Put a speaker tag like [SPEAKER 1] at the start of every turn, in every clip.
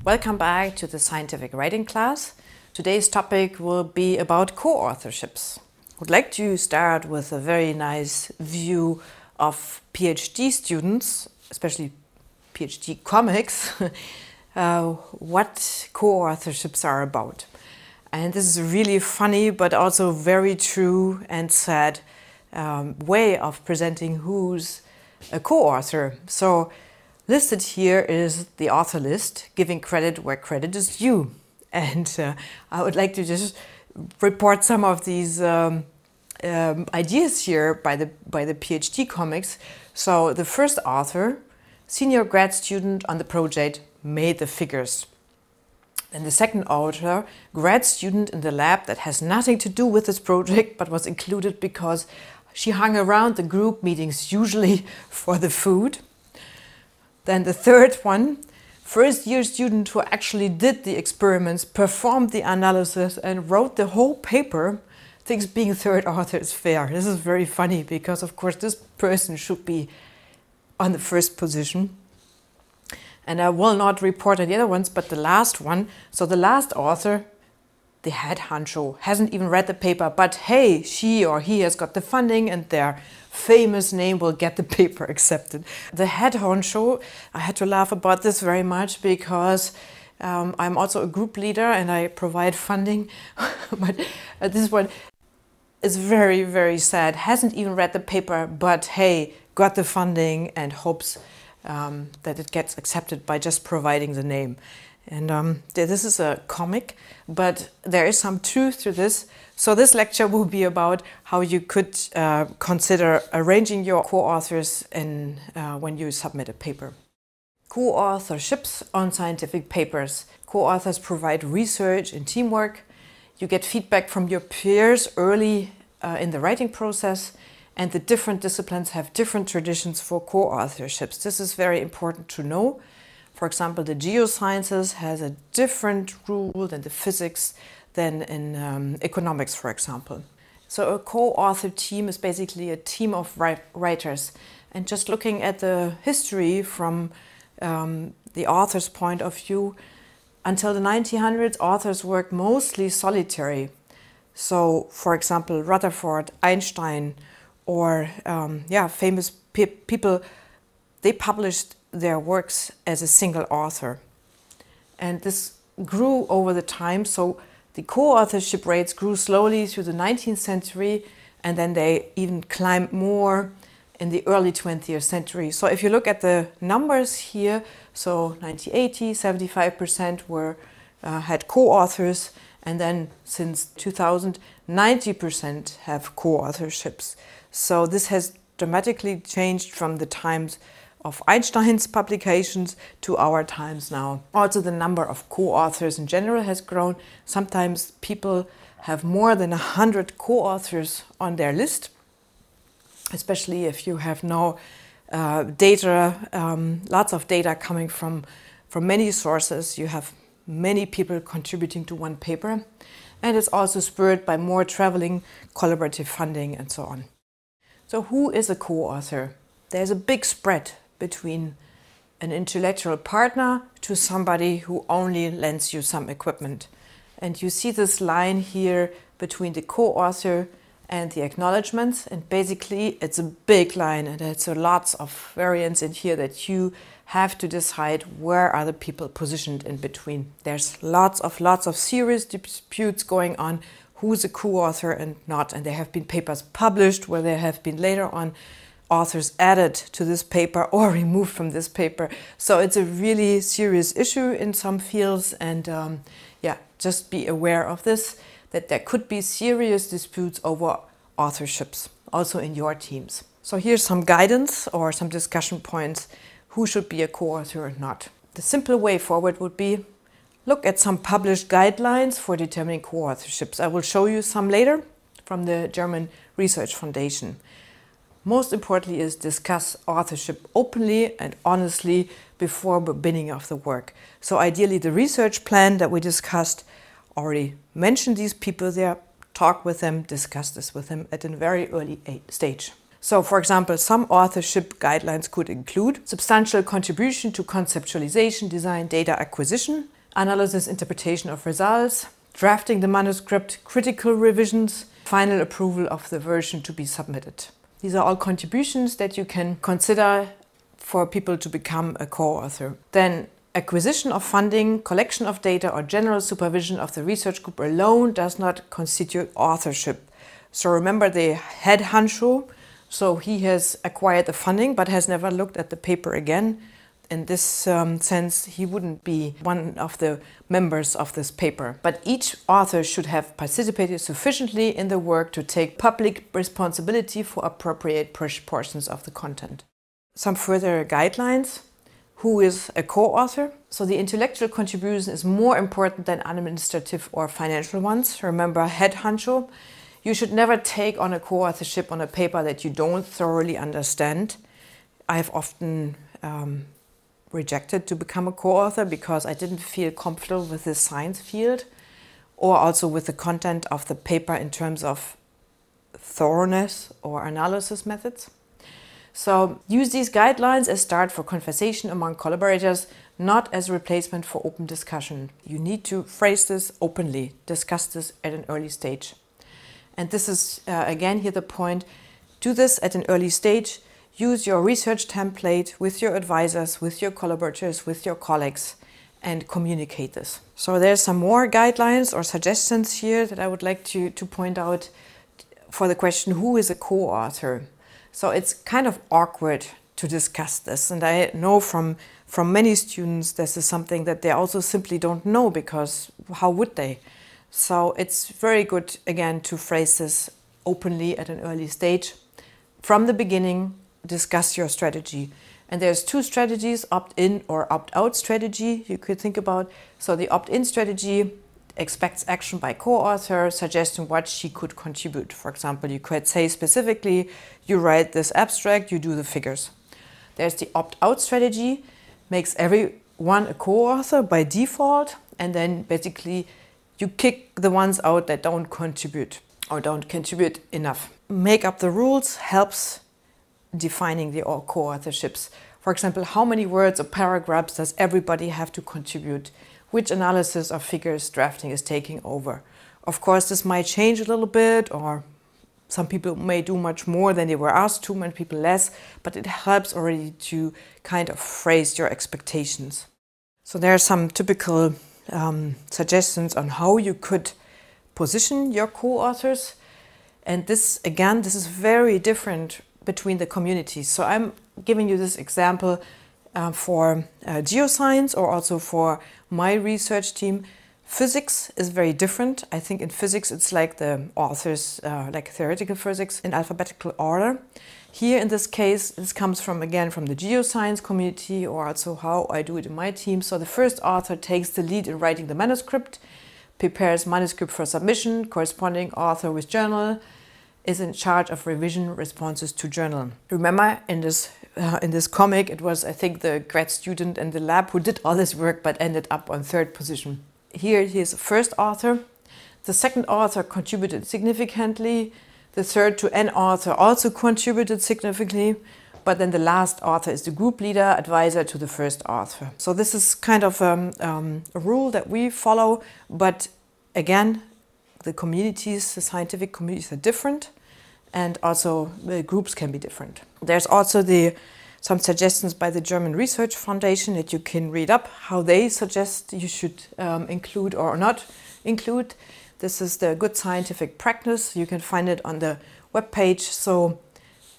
[SPEAKER 1] Welcome back to the scientific writing class. Today's topic will be about co-authorships. I would like to start with a very nice view of PhD students, especially PhD comics, what co-authorships are about. And this is a really funny but also very true and sad way of presenting who's a co-author. So listed here is the author list, giving credit where credit is due. And I would like to just report some of these ideas here by the PhD comics. So the first author, senior grad student on the project, made the figures. And the second author, grad student in the lab that has nothing to do with this project, but was included because she hung around the group meetings, usually for the food. Then the third one, first year student who actually did the experiments, performed the analysis and wrote the whole paper, thinks being third author is fair. This is very funny because of course this person should be on the first position. And I will not report on the other ones, but the last one, so the last author, the head honcho, hasn't even read the paper, but hey, she or he has got the funding and their famous name will get the paper accepted. The head honcho, I had to laugh about this very much because I'm also a group leader and I provide funding, but this one is very, very sad. Hasn't even read the paper, but hey, got the funding and hopes that it gets accepted by just providing the name. And this is a comic, but there is some truth to this. So this lecture will be about how you could consider arranging your co-authors when you submit a paper. Co-authorships on scientific papers. Co-authors provide research and teamwork. You get feedback from your peers early in the writing process. And the different disciplines have different traditions for co-authorships. This is very important to know. For example, the geosciences has a different rule than the physics than in economics, for example. So a co-author team is basically a team of writers. And just looking at the history from the author's point of view, until the 1900s, authors worked mostly solitary. So, for example, Rutherford, Einstein, or famous people, they published their works as a single author. And this grew over the time, so the co-authorship rates grew slowly through the 19th century, and then they even climbed more in the early 20th century. So if you look at the numbers here, so 1980, 75% had co-authors, and then since 2000, 90% have co-authorships. So this has dramatically changed from the times of Einstein's publications to our times now. Also, the number of co-authors in general has grown. Sometimes people have more than 100 co-authors on their list, especially if you have now data, lots of data coming from many sources. You have many people contributing to one paper. And it's also spurred by more traveling, collaborative funding, and so on. So who is a co-author? There's a big spread between an intellectual partner to somebody who only lends you some equipment. And you see this line here between the co-author and the acknowledgements. And basically it's a big line and it's lots of variance in here that you have to decide where are the people positioned in between. There's lots of serious disputes going on, who's a co-author and not. And there have been papers published where there have been later on authors added to this paper or removed from this paper. So it's a really serious issue in some fields, and just be aware of this, that there could be serious disputes over authorships, also in your teams. So here's some guidance or some discussion points. Who should be a co-author or not? The simple way forward would be look at some published guidelines for determining co-authorships. I will show you some later from the German Research Foundation. Most importantly is discuss authorship openly and honestly before the beginning of the work. So ideally the research plan that we discussed already mentioned these people there, talk with them, discuss this with them at a very early stage. So, for example, some authorship guidelines could include substantial contribution to conceptualization, design, data acquisition, analysis, interpretation of results, drafting the manuscript, critical revisions, final approval of the version to be submitted. These are all contributions that you can consider for people to become a co-author. Then acquisition of funding, collection of data, or general supervision of the research group alone does not constitute authorship. So remember the head honcho, so he has acquired the funding but has never looked at the paper again. In this sense, he wouldn't be one of the members of this paper. But each author should have participated sufficiently in the work to take public responsibility for appropriate portions of the content. Some further guidelines. Who is a co-author? So the intellectual contribution is more important than administrative or financial ones. Remember, head honcho. You should never take on a co-authorship on a paper that you don't thoroughly understand. I've often rejected to become a co-author because I didn't feel comfortable with this science field or also with the content of the paper in terms of thoroughness or analysis methods. So use these guidelines as start for conversation among collaborators, not as a replacement for open discussion. You need to phrase this openly, discuss this at an early stage. And this is, again, here the point, do this at an early stage. Use your research template with your advisors, with your collaborators, with your colleagues, and communicate this. So there's some more guidelines or suggestions here that I would like to point out for the question, who is a co-author? So it's kind of awkward to discuss this. And I know from many students this is something that they also simply don't know, because how would they? So it's very good, again, to phrase this openly at an early stage. From the beginning, discuss your strategy. And there's two strategies, opt-in or opt-out strategy you could think about. So the opt-in strategy expects action by co-author, suggesting what she could contribute. For example, you could say specifically, you write this abstract, you do the figures. There's the opt-out strategy, makes everyone a co-author by default, and then basically you kick the ones out that don't contribute or don't contribute enough. Make up the rules helps defining the co-authorships. For example, how many words or paragraphs does everybody have to contribute? Which analysis of figures drafting is taking over? Of course, this might change a little bit, or some people may do much more than they were asked to, many people less, but it helps already to kind of phrase your expectations. So there are some typical suggestions on how you could position your co-authors. And this, again, this is very different between the communities. So I'm giving you this example for geoscience or also for my research team. Physics is very different. I think in physics it's like the authors, like theoretical physics in alphabetical order. Here in this case, this comes from, again, from the geoscience community, or also how I do it in my team. So the first author takes the lead in writing the manuscript, prepares manuscript for submission, corresponding author with journal, is in charge of revision responses to journal. Remember, in this comic, it was, I think, the grad student in the lab who did all this work but ended up on third position. Here he is the first author. The second author contributed significantly. The third to an author also contributed significantly. But then the last author is the group leader, advisor to the first author. So this is kind of a rule that we follow. But again, the communities, the scientific communities are different, and also the groups can be different. There's also some suggestions by the German Research Foundation that you can read up, how they suggest you should include or not include. This is the good scientific practice. You can find it on the webpage. So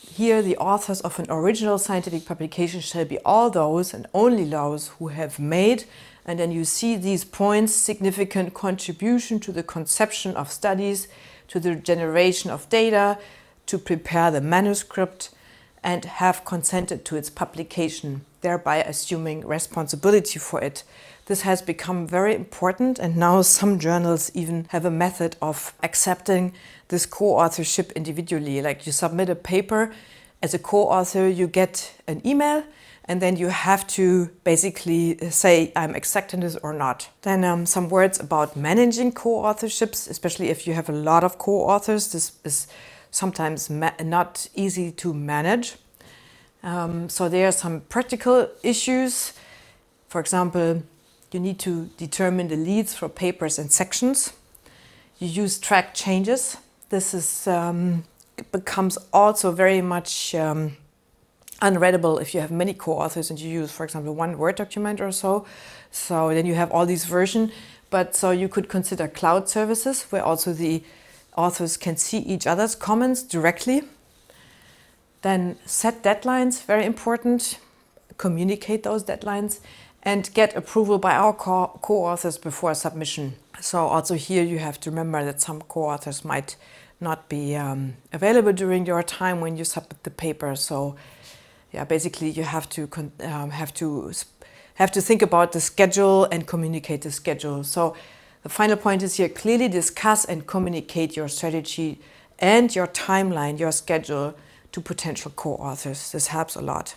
[SPEAKER 1] here the authors of an original scientific publication shall be all those and only those who have made, and then you see these points, significant contribution to the conception of studies, to the generation of data, to prepare the manuscript, and have consented to its publication, thereby assuming responsibility for it. This has become very important, and now some journals even have a method of accepting this co-authorship individually. Like you submit a paper as a co-author, you get an email, and then you have to basically say, I'm accepting this or not. Then some words about managing co-authorships, especially if you have a lot of co-authors. This is sometimes not easy to manage. So there are some practical issues. For example, You need to determine the leads for papers and sections. You use track changes. This is becomes also very much unreadable if you have many co-authors and you use, for example, one Word document or so. So then you have all these versions. But so you could consider cloud services where also the authors can see each other's comments directly. Then set deadlines, very important. Communicate those deadlines and get approval by our co-authors before submission. So also here you have to remember that some co-authors might not be available during your time when you submit the paper. So yeah, basically you have to think about the schedule and communicate the schedule. So the final point is here, clearly discuss and communicate your strategy and your timeline, your schedule to potential co-authors. This helps a lot.